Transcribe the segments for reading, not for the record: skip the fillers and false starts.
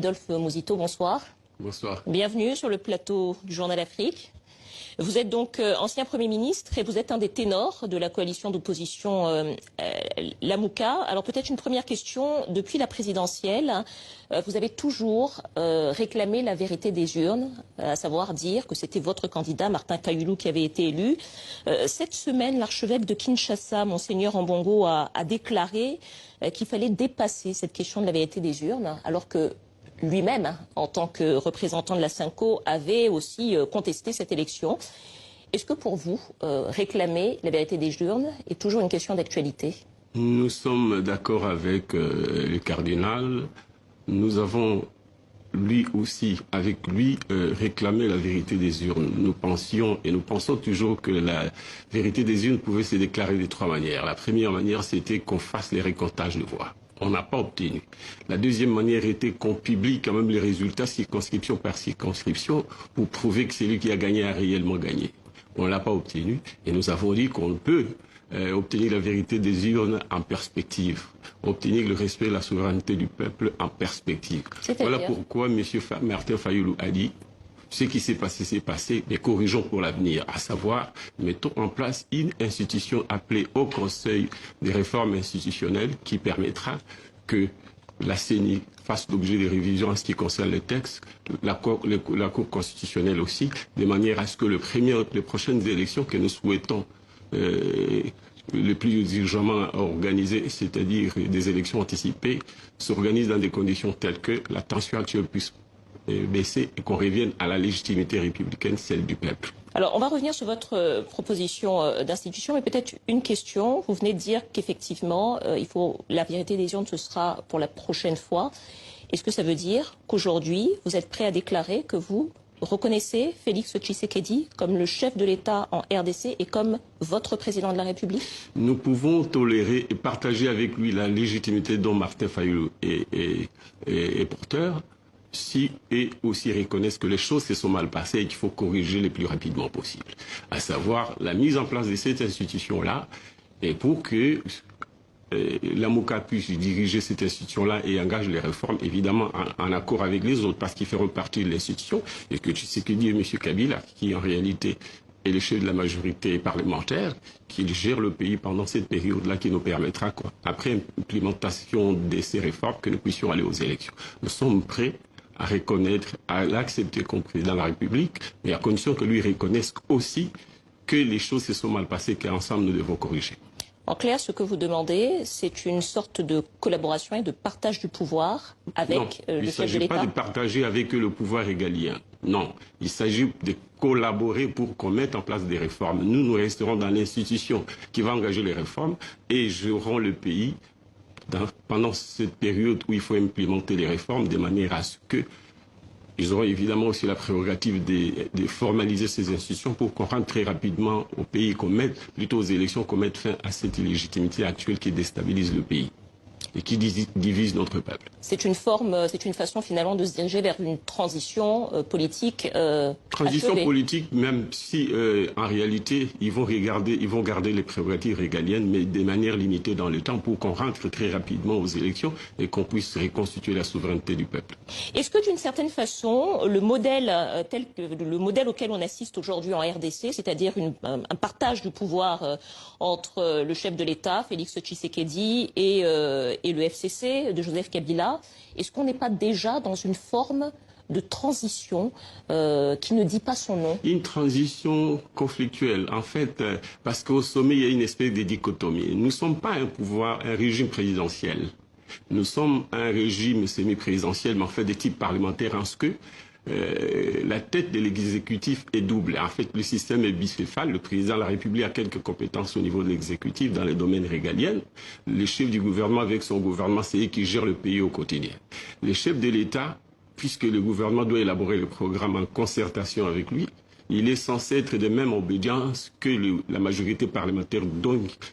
Adolphe Mouzito, bonsoir. Bonsoir. Bienvenue sur le plateau du Journal Afrique. Vous êtes donc ancien Premier ministre et vous êtes un des ténors de la coalition d'opposition Lamouka. Alors peut-être une première question. Depuis la présidentielle, vous avez toujours réclamé la vérité des urnes, à savoir dire que c'était votre candidat, Martin Fayulu, qui avait été élu. Cette semaine, l'archevêque de Kinshasa, Monseigneur Ambongo, a déclaré qu'il fallait dépasser cette question de la vérité des urnes, alors que lui-même, en tant que représentant de la Synco, avait aussi contesté cette élection. Est-ce que pour vous, réclamer la vérité des urnes est toujours une question d'actualité? Nous sommes d'accord avec le cardinal. Nous avons, lui aussi, avec lui, réclamé la vérité des urnes. Nous pensions et nous pensons toujours que la vérité des urnes pouvait se déclarer de trois manières. La première manière, c'était qu'on fasse les récoltages de voix. On n'a pas obtenu. La deuxième manière était qu'on publie quand même les résultats circonscription par circonscription pour prouver que celui qui a gagné a réellement gagné. On ne l'a pas obtenu et nous avons dit qu'on peut obtenir la vérité des urnes en perspective, obtenir le respect de la souveraineté du peuple en perspective. Voilà pourquoi M. Martin Fayulu a dit ce qui s'est passé, mais corrigeons pour l'avenir, à savoir, mettons en place une institution appelée Haut Conseil des réformes institutionnelles qui permettra que la CENI fasse l'objet de révisions en ce qui concerne le texte, la Cour constitutionnelle aussi, de manière à ce que les prochaines élections que nous souhaitons le plus urgemment organisées, c'est-à-dire des élections anticipées, s'organisent dans des conditions telles que la tension actuelle puisse baisser et qu'on revienne à la légitimité républicaine, celle du peuple. Alors, on va revenir sur votre proposition d'institution, mais peut-être une question. Vous venez de dire qu'effectivement, la vérité des urnes, ce sera pour la prochaine fois. Est-ce que ça veut dire qu'aujourd'hui, vous êtes prêt à déclarer que vous reconnaissez Félix Tshisekedi comme le chef de l'État en RDC et comme votre président de la République? Nous pouvons tolérer et partager avec lui la légitimité dont Martin Fayulu est porteur, si et aussi reconnaissent que les choses se sont mal passées et qu'il faut corriger le plus rapidement possible. À savoir la mise en place de cette institution-là, et pour que Lamouka puisse diriger cette institution-là et engage les réformes, évidemment en accord avec les autres, parce qu'ils feront partie de l'institution, et que Tshisekedi et M. Kabila, qui en réalité est le chef de la majorité parlementaire, qui gère le pays pendant cette période-là, qui nous permettra, après implémentation de ces réformes, que nous puissions aller aux élections. Nous sommes prêts à reconnaître, à l'accepter comme président de la République, mais à condition que lui reconnaisse aussi que les choses se sont mal passées, qu'ensemble nous devons corriger. En clair, ce que vous demandez, c'est une sorte de collaboration et de partage du pouvoir avec le chef de l'État? Il ne s'agit pas de partager avec eux le pouvoir régalien. Non, il s'agit de collaborer pour qu'on mette en place des réformes. Nous resterons dans l'institution qui va engager les réformes et gérerons le pays pendant cette période où il faut implémenter les réformes de manière à ce qu'ils auront évidemment aussi la prérogative de formaliser ces institutions pour qu'on rentre très rapidement au pays, plutôt aux élections, qu'on mette fin à cette illégitimité actuelle qui déstabilise le pays et qui divise notre peuple. C'est une façon finalement de se diriger vers une transition politique Transition achevée. Politique, même si en réalité ils vont garder les prérogatives régaliennes, mais de manière limitée dans le temps pour qu'on rentre très rapidement aux élections et qu'on puisse reconstituer la souveraineté du peuple. Est-ce que d'une certaine façon, le modèle auquel on assiste aujourd'hui en RDC, c'est-à-dire un partage du pouvoir entre le chef de l'État, Félix Tshisekedi, et le FCC de Joseph Kabila, est-ce qu'on n'est pas déjà dans une forme de transition qui ne dit pas son nom? Une transition conflictuelle, en fait, parce qu'au sommet, il y a une espèce de dichotomie. Nous ne sommes pas un régime présidentiel. Nous sommes un régime semi-présidentiel, mais en fait de type parlementaire, en ce que la tête de l'exécutif est double. En fait, le système est bicéphale. Le président de la République a quelques compétences au niveau de l'exécutif dans les domaines régaliens. Le chef du gouvernement, avec son gouvernement, c'est lui qui gère le pays au quotidien. Les chefs de l'État, puisque le gouvernement doit élaborer le programme en concertation avec lui, il est censé être de même obédience que la majorité parlementaire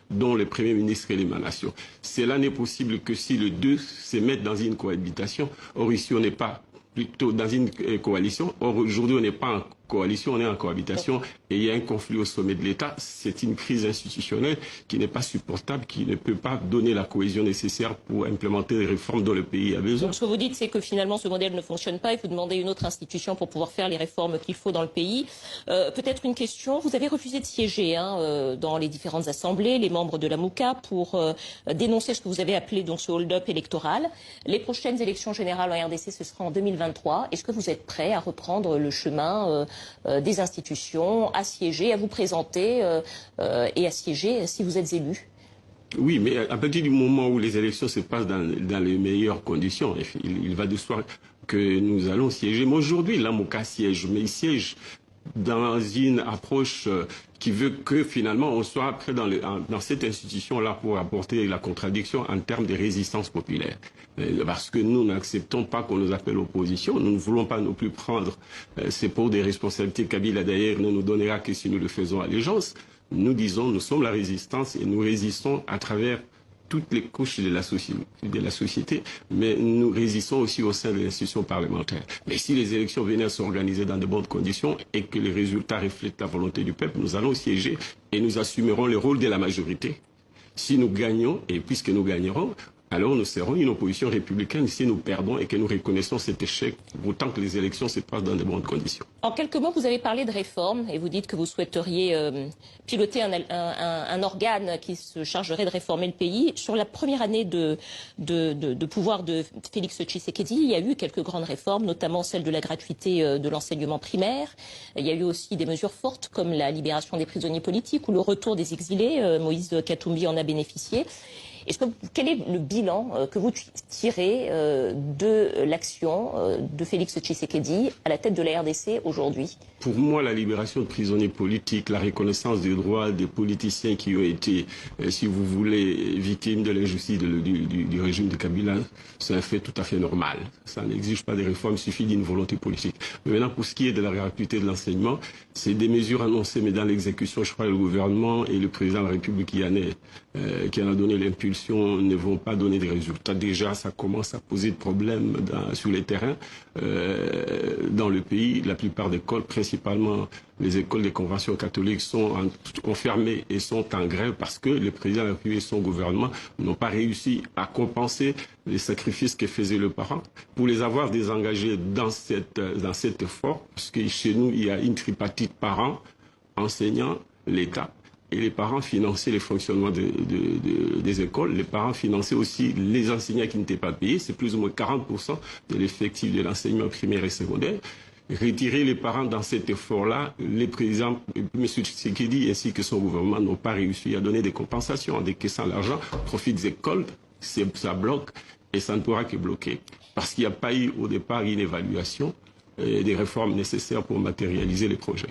dont le Premier ministre est l'émanation. Cela n'est possible que si les deux se mettent dans une cohabitation. Or, ici, on n'est pas plutôt dans une coalition. Or, aujourd'hui, on n'est pas en coalition, on est en cohabitation et il y a un conflit au sommet de l'État. C'est une crise institutionnelle qui n'est pas supportable, qui ne peut pas donner la cohésion nécessaire pour implémenter les réformes dont le pays a besoin. Donc ce que vous dites, c'est que finalement ce modèle ne fonctionne pas, il faut demander une autre institution pour pouvoir faire les réformes qu'il faut dans le pays. Peut-être une question, vous avez refusé de siéger dans les différentes assemblées, les membres de la MOUCA, pour dénoncer ce que vous avez appelé donc ce hold-up électoral. Les prochaines élections générales en RDC, ce sera en 2023. Est-ce que vous êtes prêt à reprendre le chemin des institutions, à siéger, à vous présenter et à siéger si vous êtes élu? Oui, mais à partir du moment où les élections se passent dans les meilleures conditions, il va de soi que nous allons siéger. Mais aujourd'hui, la MOUCA siège, mais il siège dans une approche qui veut que finalement on soit prêt dans cette institution-là pour apporter la contradiction en termes de résistance populaire. Parce que nous n'acceptons pas qu'on nous appelle opposition, nous ne voulons pas non plus prendre ces pour des responsabilités. Kabila d'ailleurs ne nous donnera que si nous le faisons allégeance. Nous disons, nous sommes la résistance et nous résistons à travers toutes les couches de la société, mais nous résistons aussi au sein de l'institution parlementaire. Mais si les élections venaient à s'organiser dans de bonnes conditions et que les résultats reflètent la volonté du peuple, nous allons siéger et nous assumerons le rôle de la majorité. Si nous gagnons, et puisque nous gagnerons, alors nous serons une opposition républicaine si nous perdons et que nous reconnaissons cet échec, autant que les élections se passent dans de bonnes conditions. En quelques mots, vous avez parlé de réforme et vous dites que vous souhaiteriez piloter un organe qui se chargerait de réformer le pays. Sur la première année de pouvoir de Félix Tshisekedi, il y a eu quelques grandes réformes, notamment celle de la gratuité de l'enseignement primaire. Il y a eu aussi des mesures fortes comme la libération des prisonniers politiques ou le retour des exilés. Moïse Katumbi en a bénéficié. Quel est le bilan que vous tirez de l'action de Félix Tshisekedi à la tête de la RDC aujourd'hui? Pour moi, la libération de prisonniers politiques, la reconnaissance des droits des politiciens qui ont été, si vous voulez, victimes de l'injustice du régime de Kabila, c'est un fait tout à fait normal. Ça n'exige pas de réformes, il suffit d'une volonté politique. Mais maintenant, pour ce qui est de la gratuité de l'enseignement, c'est des mesures annoncées, mais dans l'exécution, je crois que le gouvernement et le président de la République qui en a donné l'impulsion ne vont pas donner de résultats. Déjà, ça commence à poser de problèmes sur les terrains. Dans le pays, la plupart des écoles, principalement les écoles des conventions catholiques, sont fermées et sont en grève parce que le président de la République et son gouvernement n'ont pas réussi à compenser les sacrifices que faisaient les parents pour les avoir désengagés dans cet effort. Parce que chez nous, il y a une tripartite parents, enseignants, l'État. Et les parents finançaient le fonctionnement des écoles. Les parents finançaient aussi les enseignants qui n'étaient pas payés. C'est plus ou moins 40% de l'effectif de l'enseignement primaire et secondaire. Retirer les parents dans cet effort-là, les présidents, M. Tshisekedi ainsi que son gouvernement n'ont pas réussi à donner des compensations en décaissant l'argent au profit des écoles. Ça bloque et ça ne pourra que bloquer. Parce qu'il n'y a pas eu au départ une évaluation des réformes nécessaires pour matérialiser les projets.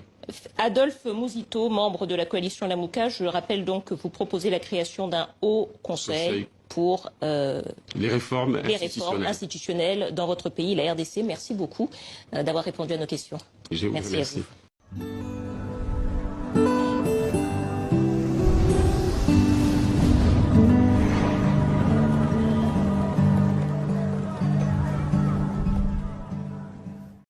Adolphe Mouzito, membre de la coalition La MOUCA, je rappelle donc que vous proposez la création d'un haut conseil pour les réformes institutionnelles dans votre pays, la RDC. Merci beaucoup d'avoir répondu à nos questions. Je vous remercie.